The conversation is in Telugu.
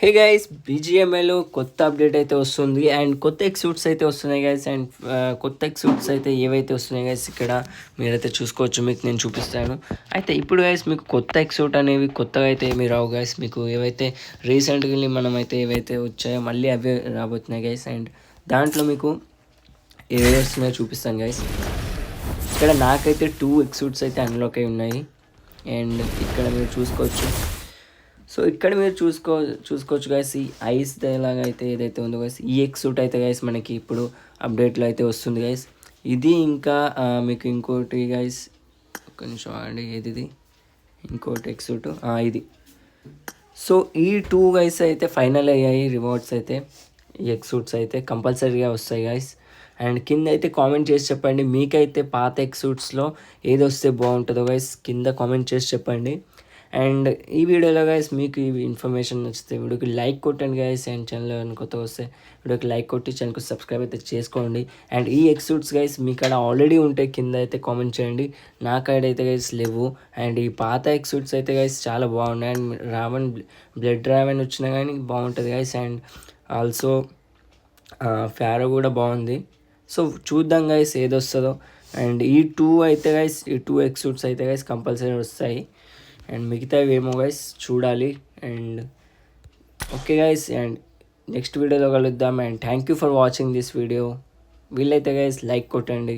హే గైస్, బీజిఎంఐలో కొత్త అప్డేట్ అయితే వస్తుంది అండ్ కొత్త ఎక్సూట్స్ అయితే వస్తున్నాయి గైస్. అండ్ కొత్త ఎక్సూట్స్ అయితే ఏవైతే వస్తున్నాయి గైస్, ఇక్కడ మీరైతే చూసుకోవచ్చు. మీకు నేను చూపిస్తాను. అయితే ఇప్పుడు గైస్ మీకు కొత్త ఎక్సూట్ అనేవి కొత్తగా అయితే ఏమి రావు గైస్. మీకు ఏవైతే రీసెంట్గా మనమైతే ఏవైతే వచ్చాయో మళ్ళీ అవే రాబోతున్నాయి గైస్. అండ్ దాంట్లో మీకు ఏవే వస్తున్నాయో చూపిస్తాను గైస్. ఇక్కడ నాకైతే 2 ఎక్సూట్స్ అయితే అన్లాక్ అయి ఉన్నాయి. అండ్ ఇక్కడ మీరు చూసుకోవచ్చు. సో ఇక్కడ మీరు చూసుకోవచ్చు గైస్, ఈ ఐస్ ఎలాగైతే అయితే ఏదైతే ఉందో గైస్, ఈ ఎక్సూట్ అయితే గైస్ మనకి ఇప్పుడు అప్డేట్లో అయితే వస్తుంది గైస్. ఇది ఇంకా మీకు ఇంకోటి గైస్, ఒక్క నిమిషం అండి, ఇది ఇంకోటి ఎక్సూట్ ఇది. సో ఈ 2 గైస్ అయితే ఫైనల్ అయ్యాయి రివార్డ్స్ అయితే. ఈ ఎక్సూట్స్ అయితే కంపల్సరీగా వస్తాయి గైస్. అండ్ కింద అయితే కామెంట్ చేసి చెప్పండి, మీకైతే పాత ఎక్సూట్స్లో ఏది వస్తే బాగుంటుందో గైస్ కింద కామెంట్ చేసి చెప్పండి. అండ్ ఈ వీడియోలో గైస్ మీకు ఈ ఇన్ఫర్మేషన్ నచ్చితే వీడియోకి లైక్ కొట్టండి గైస్. అండ్ ఛానల్ ఏమైనా కొత్త వస్తే వీడియోకి లైక్ కొట్టి ఛానల్కి సబ్స్క్రైబ్ అయితే చేసుకోండి. అండ్ ఈ ఎక్సూట్స్ గైస్ మీ కాడ ఆల్రెడీ ఉంటే కింద అయితే కామెంట్ చేయండి. నా కాడ అయితే గైస్ లేవు. అండ్ ఈ పాత ఎక్సూట్స్ అయితే గైస్ చాలా బాగున్నాయి. అండ్ బ్లడ్ రావన్ వచ్చినా కానీ బాగుంటుంది గైస్. అండ్ ఆల్సో ఫారో కూడా బాగుంది. సో చూద్దాం గైస్ ఏది వస్తుందో. అండ్ ఈ 2 అయితే గైస్, ఈ 2 ఎక్సూట్స్ అయితే గైస్ కంపల్సరీ వస్తాయి. అండ్ మిగతావి ఏమో గైస్ చూడాలి. And okay guys, and next వీడియోలో కలుద్దాం. And thank you for watching this video. వీలైతే గైస్ లైక్ కొట్టండి.